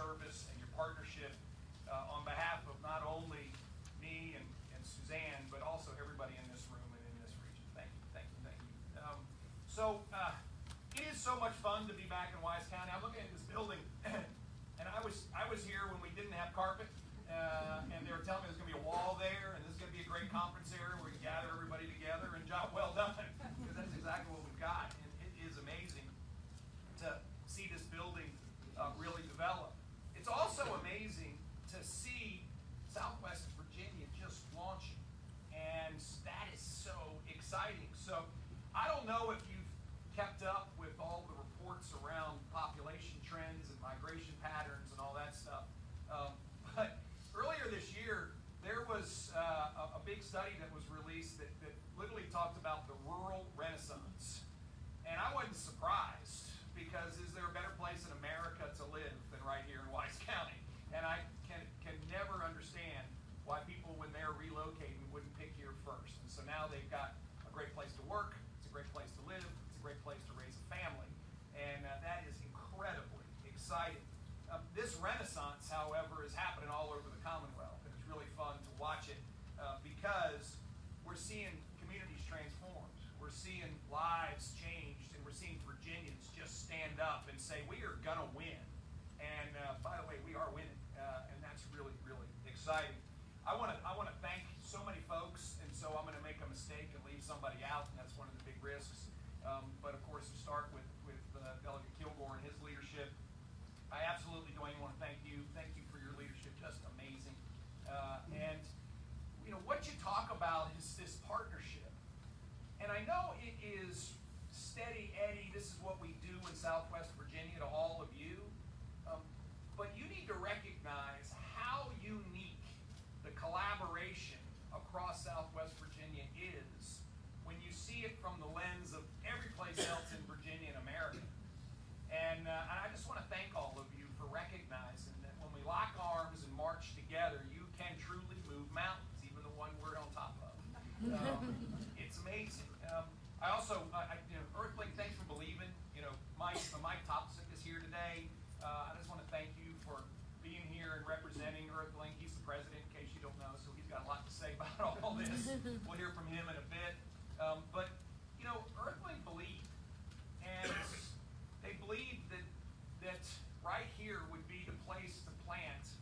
service and your partnership on behalf of not only me and Suzanne, but also everybody in this room and in this region. Thank you, thank you, thank you. It is so much fun to be back in Wise County. I'm looking at this building, and I was here when we didn't have carpet, and they were telling me there's going to be a wall there, and this is going to be a great conference area where we can gather everybody together, and job well done, because that's exactly what we've got, and it is amazing to see this building really develop. It's also amazing to see Southwest Virginia just launching, and that is so exciting. So I don't know if you've kept up with all the reports around population trends and migration patterns and all that stuff, but earlier this year there was a big study that was released that literally talked about the rural renaissance, and I wasn't surprised, because is there a better place in America to live than right here in Wise County? And I can never understand why people, when they're relocating, wouldn't pick here first. And so now they've got a great place to work, it's a great place to live, it's a great place to raise a family, and that is incredibly exciting. This renaissance, however, is happening all over the Commonwealth, and it's really fun to watch it because we're seeing communities transformed, we're seeing lives changed, and we're seeing Virginians just stand up and say, we are gonna win. And by the way, we are winning, and that's really, really exciting. I want to thank so many folks, and so I'm going to make a mistake and leave somebody out, and that's one of the big risks. But of course, to start with Delegate Kilgore and his leadership, I absolutely, Dwayne, want to thank you. Thank you for your leadership, just amazing. And you know what you talk about is this partnership, and I know it is steady Eddie. This is what we do in Southwest Virginia to all of you. But you need to recognize how unique the collaboration across Southwest Virginia is when you see it from the lens of every place else in Virginia and America. And I just want to thank all of you for recognizing that when we lock arms and march together, you can truly move mountains, even the one we're on top of. It's amazing. I also, EarthLink, thanks for believing. You know, Mike Topsick is here today. I just want to thank you for being here and representing EarthLink. He's the president, in case you don't know, so he's got a lot to say about all this. We'll hear from him in a bit. But, you know, EarthLink believed, and they believed that right here would be the place to plant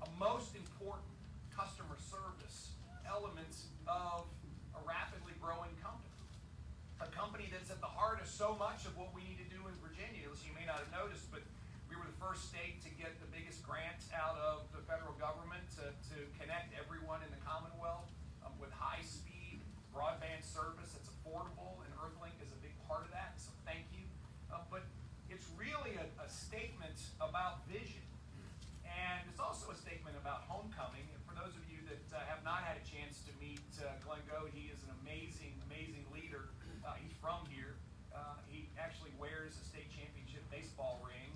a most important customer service elements of a rapidly growing company. A company that's at the heart of so much of what we need to do in Virginia. As you may not have noticed, but we were the first state to get the biggest grant out of the federal government to connect everyone in the Commonwealth with high-speed broadband service that's affordable, and EarthLink is a big part of that, so thank you. But it's really a statement about vision, and it's also a statement about homecoming. And for those of you that have not had a chance to meet Glenn Goad, he is an amazing, amazing leader. He's from here. He actually wears a state championship baseball ring,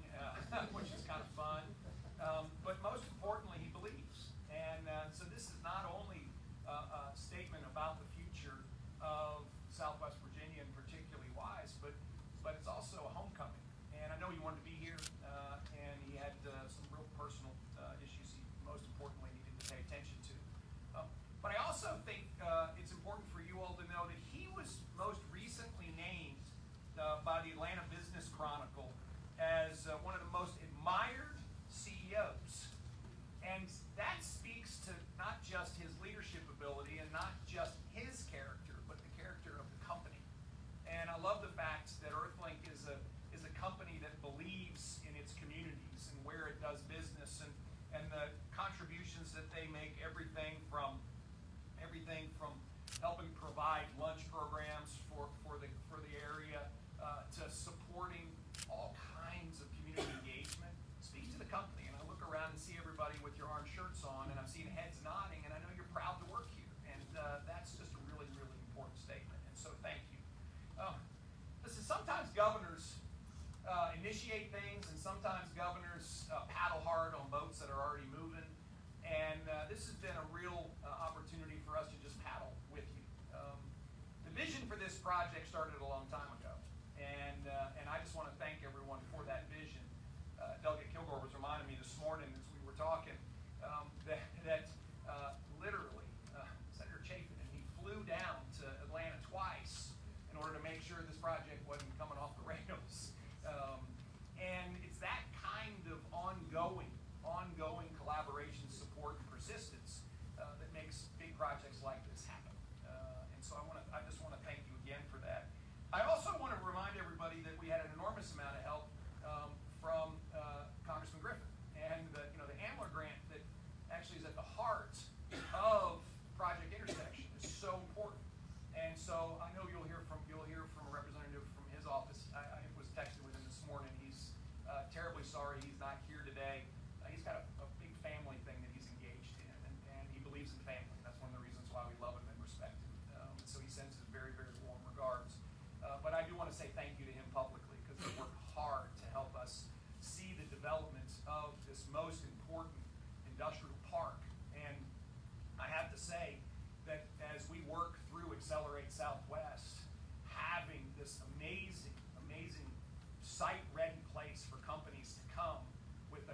which is kind of fun. But most importantly, he believes. And so this is not only a statement about the future of Southwest Virginia, and particularly Wise, but it's also a homecoming. And I know he wanted to be here, and he had some real personal issues he most importantly needed to pay attention to. But I also think it's important for you all to know that he was most recently named by the Atlanta Business Chronicle as one of the most admired CEOs. And that speaks to not just his leadership ability and not just his character, but the character of the company. And I love the fact that EarthLink is a company that believes in its communities and where it does business, and the contributions that they make, everything from helping provide lunch programs for the area to supporting all kinds of community engagement, speaks to the company. And I look around and see everybody with your orange shirts on, and I'm seeing heads nodding, and I know you're proud to work here. And that's just a really, really important statement. And so thank you. Listen, sometimes governors initiate things, and sometimes governors paddle hard on boats that are already moving. And this has been a real opportunity for us to just paddle with you. The vision for this project started a long time ago, and I just want to thank everyone for that vision. Delegate Kilgore was reminding me this morning as we were talking, that literally Senator Chafin, and he flew down to Atlanta twice in order to make sure this project wasn't coming off the rails. And it's that kind of ongoing collaboration, support, and persistence that makes big projects like this happen. And so I just want to thank you again for that. I also want to remind everybody that we had an enormous amount of help from Congressman Griffin, and the AMLR grant that actually is at the heart of Project Intersection is so important. And so I know you'll hear from a representative from his office. I was texting with him this morning. He's terribly sorry he's not here today. He's got a big family thing that he's engaged in, and he believes in family. That's one of the reasons why we love him and respect him. So he sends his very, very warm regards. But I do want to say thank you to him publicly, because he worked hard to help us see the development of this most important industrial park. And I have to say that as we work through Accelerate Southwest, having this amazing site-ready place for companies to come with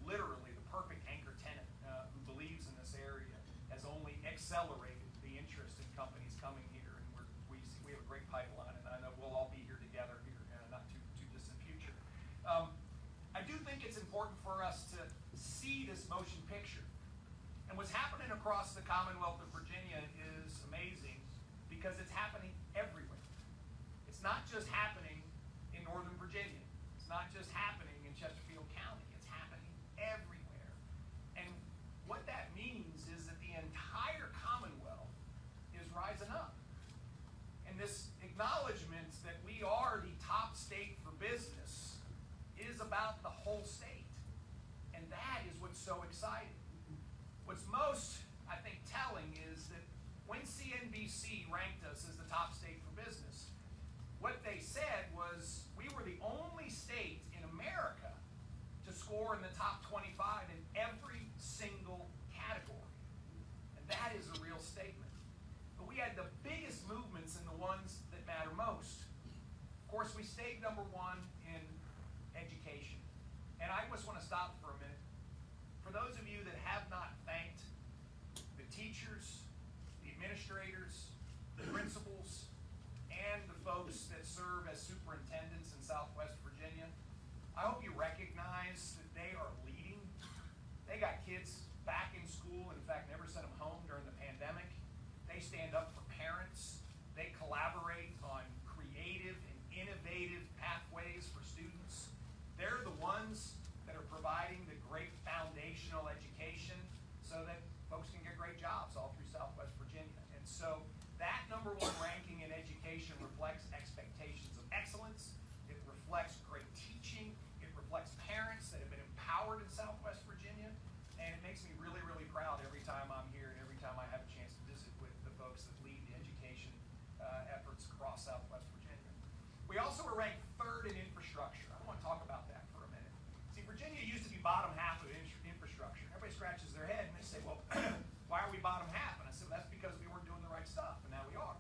literally the perfect anchor tenant who believes in this area has only accelerated the interest in companies coming here. And we have a great pipeline, and I know we'll all be here together here in a not too distant future. I do think it's important for us to see this motion picture. And what's happening across the Commonwealth of Virginia is amazing, because it's happening everywhere. It's not just happening in Northern Virginia. It's not just happening in Chesterfield County. It's happening everywhere. And what that means is that the entire Commonwealth is rising up. And this acknowledgement that we are the top state for business is about the whole state. And that is what's so exciting. What's most, I think, telling is that when CNBC ranked us as the top state for business, what they said was we were the only state in America to score in the top 25 in every single category. And that is a real statement. But we had the biggest movements in the ones that matter most. Of course, we stayed number one in education. And I just want to stop for a minute. For those of you that have not thanked the teachers, the administrators, the principals, and the folks that serve as superintendents in Southwest Virginia, I hope you recognize that they are leading. They got kids back in school, in fact, never sent them home during the pandemic. They stand up for parents. They collaborate on creative and innovative pathways for students. They're the ones that are providing the great foundational education so that folks can get great jobs all through Southwest Virginia. And so that number one ranking in education reflects expectations of excellence. It reflects great teaching. It reflects parents that have been empowered in Southwest Virginia. And it makes me really, really proud every time I'm here and every time I have a chance to visit with the folks that lead the education efforts across Southwest Virginia. We also were ranked third in infrastructure. I want to talk about that for a minute. See, Virginia used to be bottom half of infrastructure. Everybody scratches their head and they say, well, why are we bottom half? And I said, well, that's because we weren't doing the right stuff, and now we are.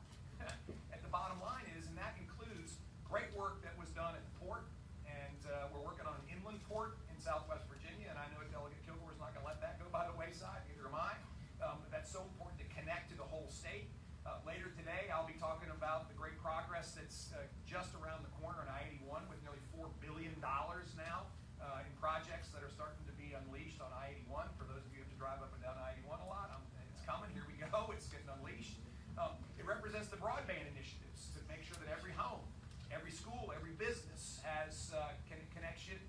And the bottom line is, and that includes great work that was done at the port, and we're working on an inland port in Southwest Virginia, and I know Delegate Kilgore is not going to let that go by the wayside, neither am I. But that's so important to connect to the whole state. Later today, I'll be talking about the great progress that's just around the corner on I-81 with nearly $4 billion now in projects that are starting to be unleashed on I-81. For those of you who have to drive up and down I-81 a lot, it's coming. Here we go. It's getting unleashed. It represents the broadband initiatives to make sure that every home, every school, every business has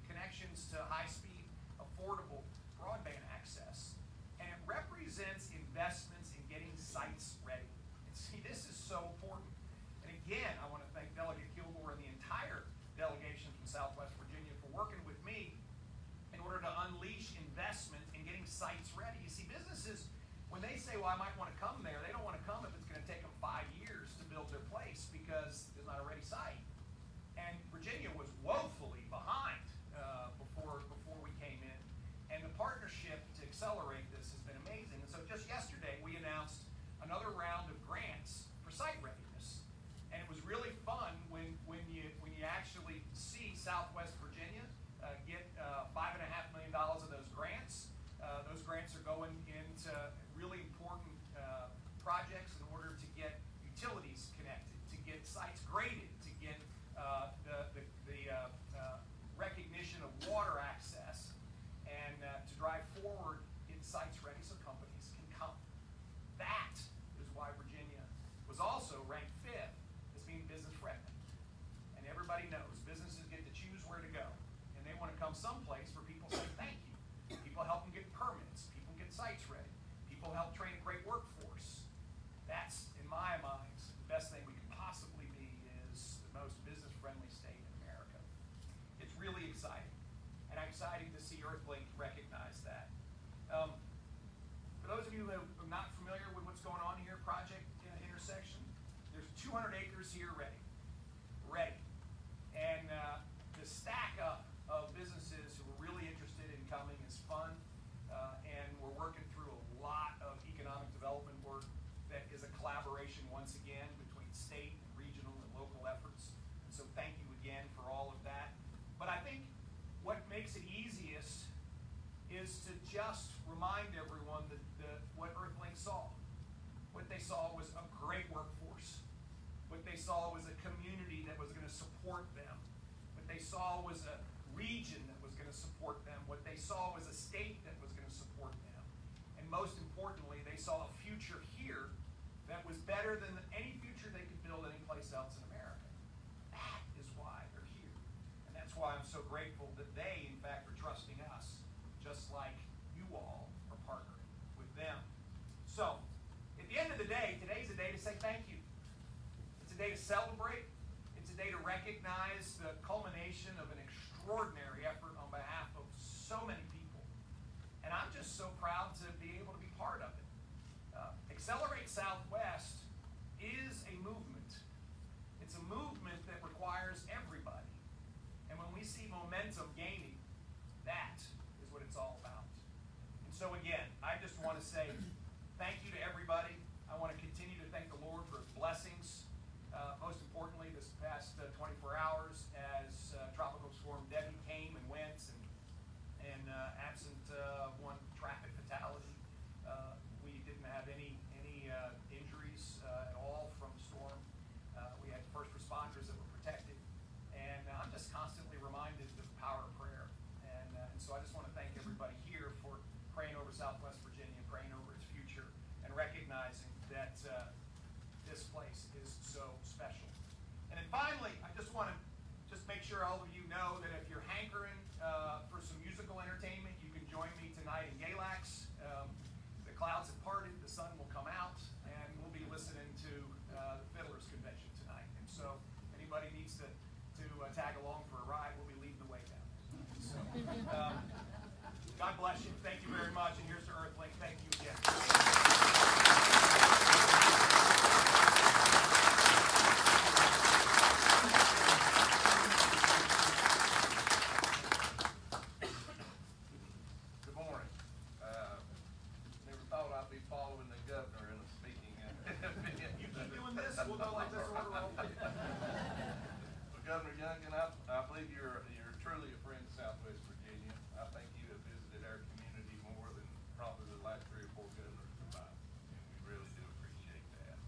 connections to high-speed, affordable broadband access. And it represents investments in getting sites ready. And see, this is so important. And again, I want to thank Delegate Kilgore and the entire delegation from Southwest Virginia for working with me in order to unleash investment in getting sites ready. You see, businesses, when they say, well, I might want to come there, they don't want to come if it's going to take them 5 years to build their place because there's not a ready site. And Virginia was woefully behind before we came in. And the partnership to accelerate this has been amazing. And so just yesterday, we announced another round of grants for site readiness. And it was really fun when you actually see Southwest Virginia get $5.5 million of sites ready so companies can come. That is why Virginia was also ranked 5th as being business friendly. And everybody knows businesses get to choose where to go. And they want to come someplace where people say thank you. People help them get permits. People get sites ready. People help train a great workforce. That's, in my mind, the best thing we could possibly be is the most business-friendly state in America. It's really exciting. And I'm excited to see EarthLink recognize that. For those of you who are not familiar with what's going on here, Project Intersection, there's 200 acres here ready. And the stack up of businesses who are really interested in coming is fun. And we're working through a lot of economic development work that is a collaboration once again between state and regional and local efforts. And so thank you again for all of that. But I think what makes it easiest is to just remind everyone that what EarthLink saw. What they saw was a great workforce. What they saw was a community that was going to support them. What they saw was a region that was going to support them. What they saw was a state that was going to support them. And most importantly, they saw a future here that was better than any future they could build anyplace else in America. That is why they're here. And that's why I'm so grateful that they, in fact, are trusting us, just like you all are partnering with them. So, at the end of the day, today's a day to say thank you. It's a day to celebrate. It's a day to recognize the culmination of an extraordinary effort on behalf of so many people. And I'm just so proud to be able to be part of it. Accelerate Southwest is a movement. It's a movement that requires everybody. And when we see momentum gaining, that is what it's all about. And so again, I just want to say thank you to everybody. I want to continue to thank the Lord for his blessings. Most importantly, this past 24 hours as Tropical Storm Debbie came and went, and absent one traffic fatality, we didn't have any injuries at all from the storm. We had first responders that were protected, and I'm just constantly reminded of the power of prayer. And so I just want to thank everybody here for praying over Southwest Virginia, praying over its future, and recognizing that this place is so special. And then finally, I just want to make sure all of you know that if you're hankering for some musical entertainment, you can join me tonight in Galax. The clouds have parted, the sun will come out, and we'll be listening to the Fiddlers Convention tonight. And so anybody needs to tag along for a ride, we'll be leading the way down. So God bless you. Thank you very much. And here's to EarthLink. Thank you again. Governor Youngkin, I believe you're truly a friend of Southwest Virginia. I think you have visited our community more than probably the last 3 or 4 governors combined, and we really do appreciate that.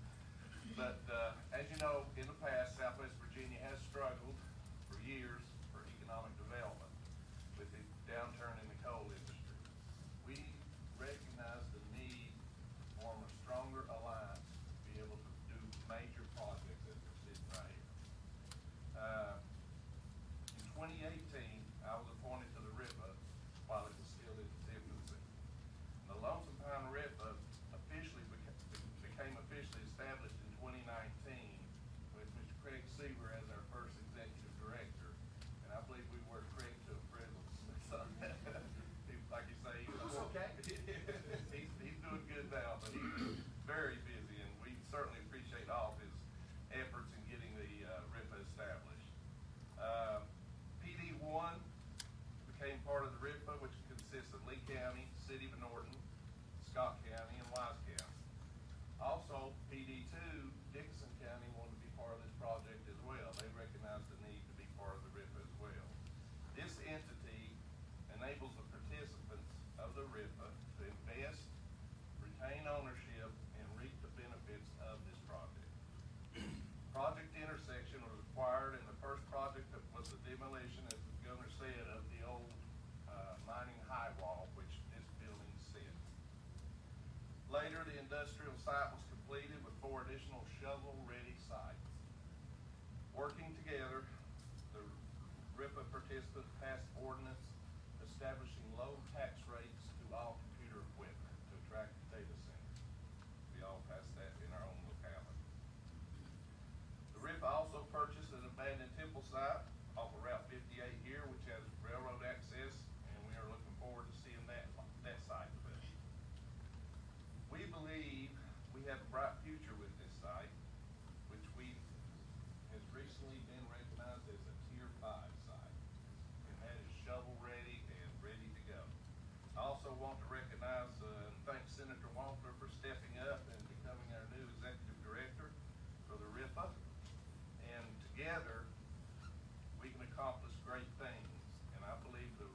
But as you know, in the past, Southwest Virginia has struggled for years for economic development with the downturn in the coal industry. We recognize the need to form a stronger alliance to be able to do major projects as we're sitting right here. In 2018, I was appointed to the RIPA while it was still in its infancy. The Lonesome Pine RIPA became officially established in 2019 with Mr. Craig Seaver as our first executive director. And I believe we worked Craig to a frizzle. So, like you say, he's doing good now, but he's very busy, and we certainly appreciate all of his efforts in getting the RIPA established. PD1 became part of the RIPA, which consists of Lee County, City of Norton, Scott County, and Wise County. Also, PD2, Dickinson County wanted to be part of this project as well. They recognized the need to be part of the RIPA as well. This entity enables the participants of the RIPA to invest, retain ownership, and reap the benefits of this project. Project Intersection was acquired, and the first project was the demolition, as the governor said, of the old mining high wall, which this building sits. industrial site was completed with 4 additional shovel-ready sites. Working together, the RIPA participants passed ordinance establishing low tax rates to all computer equipment to attract data centers. We all passed that in our own locality. The RIPA also purchased an abandoned temple site off of Route 58 here, which has railroad access, and we are looking forward to seeing that site develop. We believe we have a bright future with this site, which has recently been recognized as a Tier 5 site, and that is shovel-ready and ready to go. I also want to recognize and thank Senator Walter for stepping up and becoming our new executive director for the RIPA, and together we can accomplish great things, and I believe the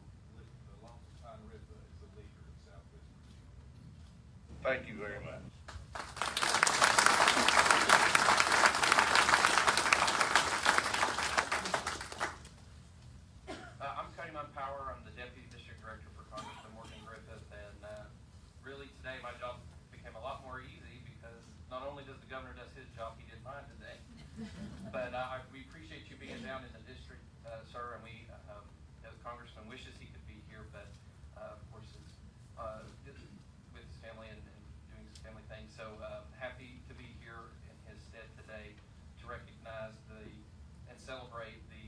Lonesome Pine RIPA is a leader in Southwest Virginia. Thank you very much. I'm the Deputy District Director for Congressman Morgan Griffith, and really today my job became a lot more easy because not only does the governor does his job, he did mine today. But we appreciate you being down in the district, sir, and we, as Congressman wishes he could be here, but of course is with his family and doing his family thing. So happy to be here in his stead today to recognize and celebrate the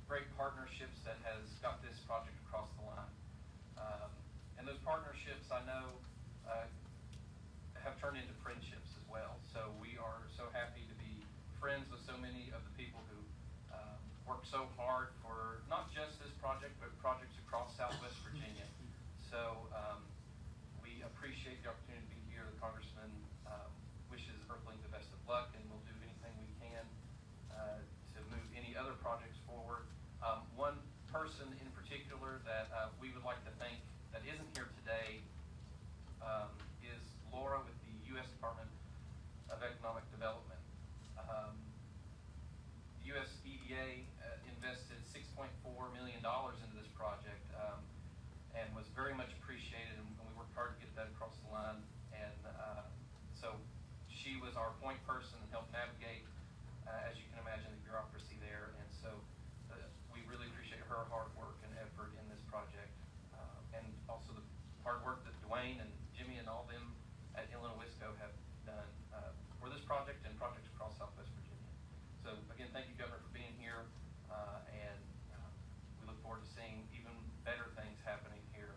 great partnerships that has got this project across the line. And those partnerships, I know, have turned into friendships as well. So we are so happy to be friends with so many of the people who work so hard for not just this project, but projects across Southwest Virginia. So we appreciate the opportunity to be here. The Congressman wishes EarthLink the best of luck, and we'll do anything we can to move any other projects forward. One person in particular that we would like to thank that isn't here today is Laura with the U.S. Department of Economic Development. U.S. EDA invested $6.4 million into this project and was very much appreciated, and we worked hard to get that across the line. And so she was our point person and helped navigate, as you can imagine, the bureaucracy there. And so we really appreciate her hard work and effort in this project, and also the hard work that Dwayne and Jimmy and all them at Illinois Wisco have done for this project and projects across Southwest Virginia. So again, thank you, Governor, for being here, and we look forward to seeing even better things happening here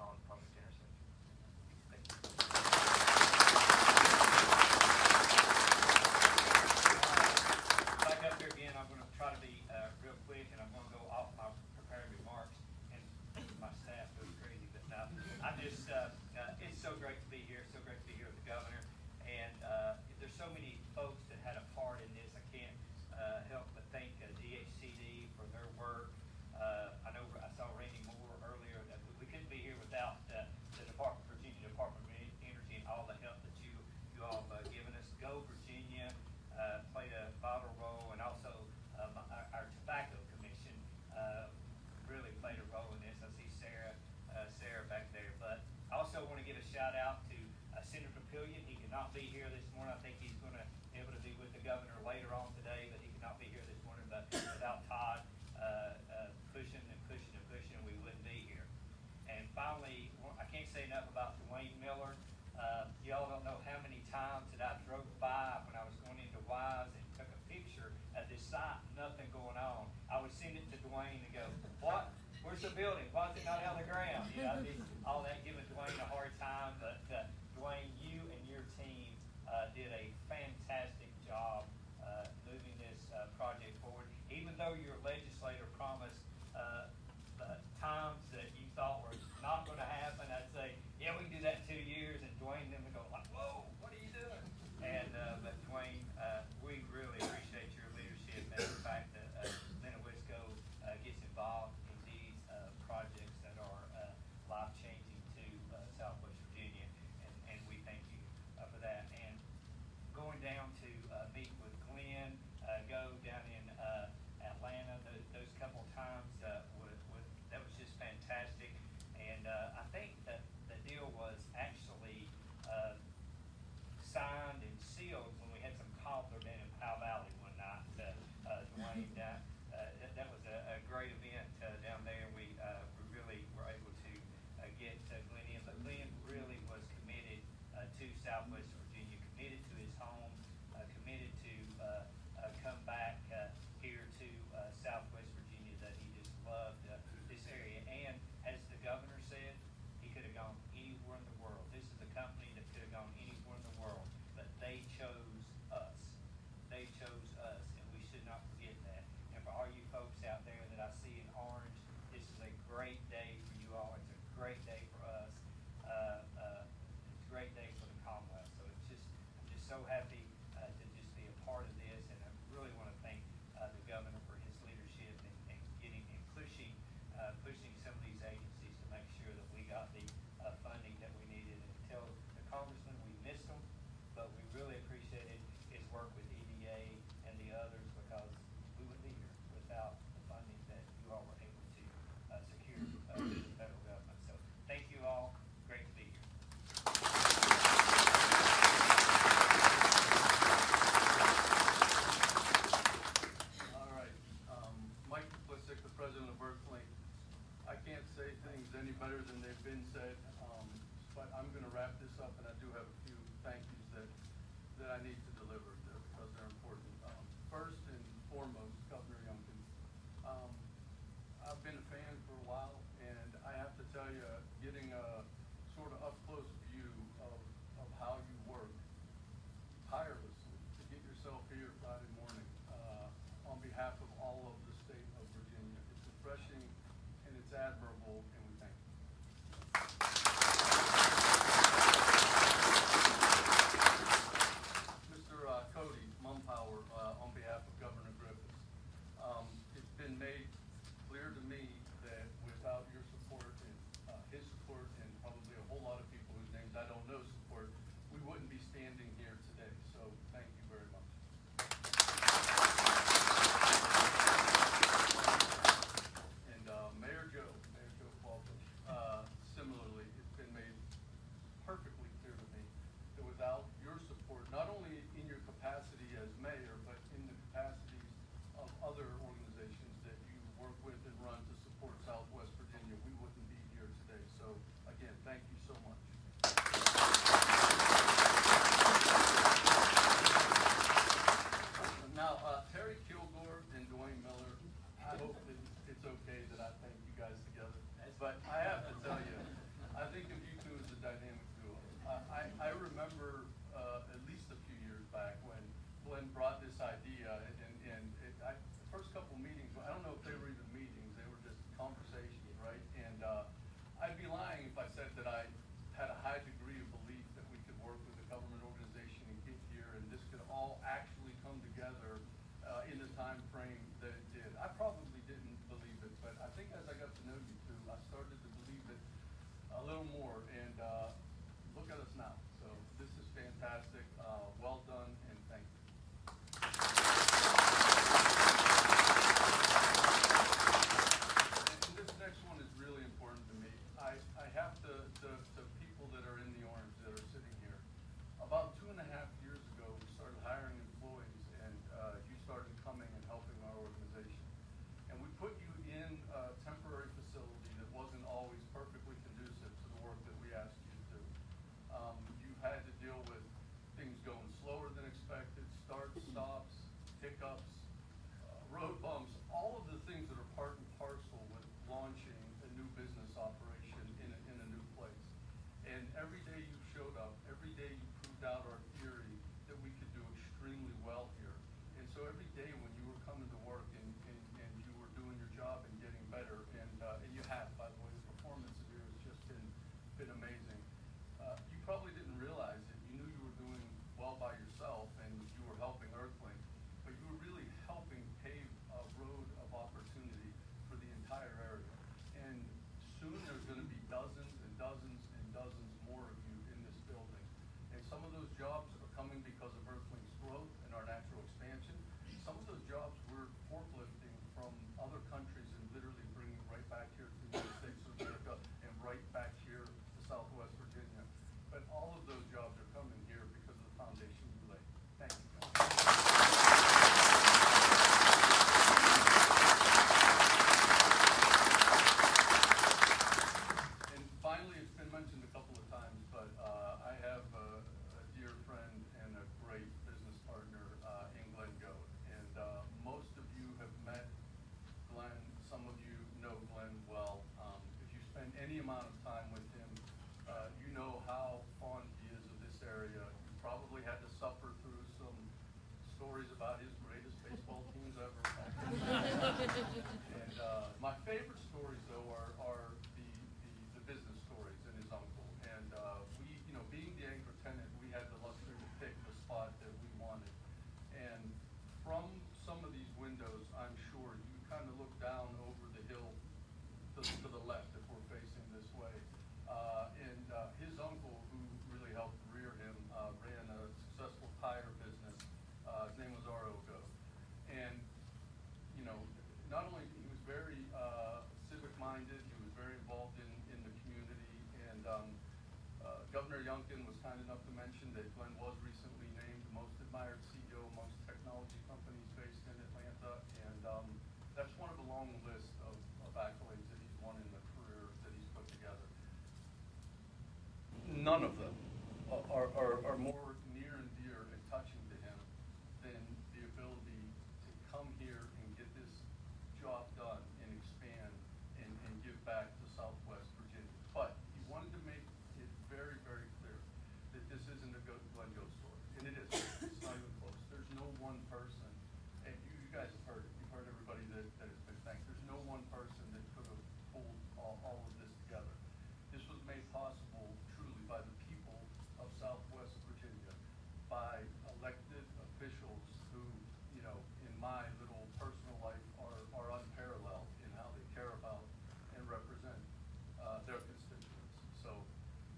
on Project Intersection. Thank you. Back up here again, I'm going to try to be real quick, and I'm going to go off my prepared remarks, and my staff goes crazy. But no, I'm just, it's so great to be here, so great to be here with the governor. And there's so many folks that had a part in this. I can't help but thank DHCD for their work. I know I saw Randy Moore earlier, that we couldn't be here without the Virginia Department of Energy and all the help that you all have given us. Go Virginia played a vital role, and also our Tobacco Commission really played a role in this. I see Sarah back there. But I also want to give a shout out to Senator Pillion. He could not be here this morning. I think he's going to be able to be with the governor later on today, but he could not be here this morning. But without Todd pushing, we wouldn't be here. And finally, I can't say enough about Dwayne Miller. Y'all don't know how many times that I drove by when I was going into Wise and took a picture of this site, nothing going on. I would send it to Dwayne and go, "What? Where's the building? Why is it not on the ground?" You know, all that, giving Dwayne a hard time. But Dwayne, you and your team did a fantastic job moving this project forward. Even though your legislator promised times that you thought were not going to happen, I'd say, "Yeah, we can do that in 2 years." And Dwayne then would go like, "Whoa, what are you doing?" And but Dwayne, we really appreciate your leadership and the fact that Illinois Wisco gets involved in these projects that are life-changing to Southwest Virginia. that I need to deliver because they're important. First and foremost, Governor Youngkin. I've been a fan for a while, and I have to tell you, getting a sort of up-close view of how you work tirelessly to get yourself here Friday morning on behalf of all of the state of Virginia. It's refreshing and it's admirable, and we thank you. Mr. Cody Mumpower, on behalf of Governor Griffiths, it's been made clear to me that without your support and his support and probably a whole lot of people whose names I don't know support, we wouldn't be standing here today. So thank you very much. And Mayor Joe Qualfish, similarly, it's been made perfectly clear to me that without your support, not only in your capacity as mayor, but in the capacities of other organizations that you work with and run to support Southwest Virginia, we wouldn't be here today. So again, thank you so much. Now, Terry Kilgore and Dwayne Miller, I hope that it's okay that I thank you guys together. But I have to tell you, I think of you two as a dynamic duo. I remember at least a few years back when Glenn brought this idea, the first couple meetings, I don't know if they were even meetings, they were just conversations, right? And I'd be lying if I said that I had a high degree of belief that we could work with a government organization and get here, and this could all actually come together in the time frame that it did. I probably didn't believe it, but I think as I got to know you two, I started to believe it a little more, and look at us now. So this is fantastic. Well done, and thank you. And this next one is really important to me. I have to people that are in the orange that are sitting here. About 2.5 years ago, we started hiring employees, and you started coming and helping our organization. And we put you in a temporary facility that wasn't always perfectly conducive to the work that we asked you to do. You had to deal with things going slower than expected, starts, stops, hiccups, road bumps, all of the things that are part and parcel with launching a new business operation in a new place. And every day you showed up, every day you proved out our theory that we could do extremely well here. And so every day when you were coming to work and you were doing your job and getting better, and you have, by the way, the performance of yours has just been amazing. You probably didn't realize it. You knew you were doing well by yourself and you were helping EarthLink, but you were really helping pave a road of opportunity for the entire area. And soon there's going to be dozens and dozens and dozens more of you in this building. And some of those jobs are coming because of EarthLink's growth and our natural expansion. Some of those jobs we're forklifting from other countries and literally bringing right back here to the United States of America and right back here to Southwest Virginia. But all of those jobs are coming here because of the foundation you laid. Thank you, guys. And finally, it's been mentioned a couple of times, but I have a dear friend and a great business partner in Glenn Goad. And most of you have met Glenn. Some of you know Glenn well. If you spend any amount of time with him, you know how fond he is of this area. You probably had to suffer through some stories about his greatest baseball teams ever. And my favorite stories, though, are the business stories and his uncle. And we, being the anchor tenant, we had the luxury to pick the spot that we wanted. And from some of these windows, I'm sure you kind of look down over the hill to the left if we're facing this way. His uncle, who really helped rear him, ran a successful tire business. His name was R.O. Go. And, not only he was very civic-minded, he was very involved in the community, and Governor Youngkin was kind enough to mention that Glenn was recently named the most admired CEO amongst technology companies based in Atlanta, and that's one of a long list of accolades that he's won in the career that he's put together. None of them are more near and dear and touch and it is, it's not even close. There's no one person, and you guys have heard it, you've heard everybody that has been thanked. There's no one person that could have pulled all of this together. This was made possible truly by the people of Southwest Virginia, by elected officials who, you know, in my little personal life are unparalleled in how they care about and represent their constituents. So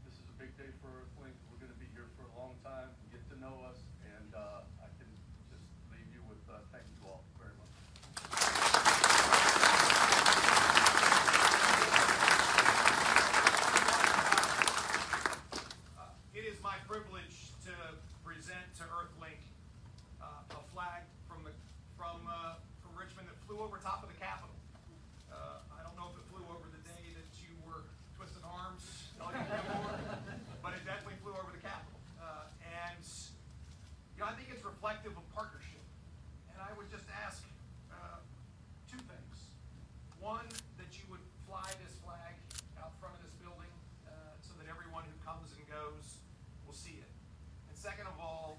this is a big day for EarthLink. We're gonna be here for a long time, get to know us, and I can just leave you with thank you all very much. It is my privilege to present to EarthLink a flag from Richmond that flew over top of the Capitol. I don't know if it flew over the day that you were twisting arms, telling you more, but it definitely flew over the Capitol. And you know, I think it's reflective of partnership. And I would just ask two things. One, that you would fly this flag out front of this building so that everyone who comes and goes will see it. And second of all,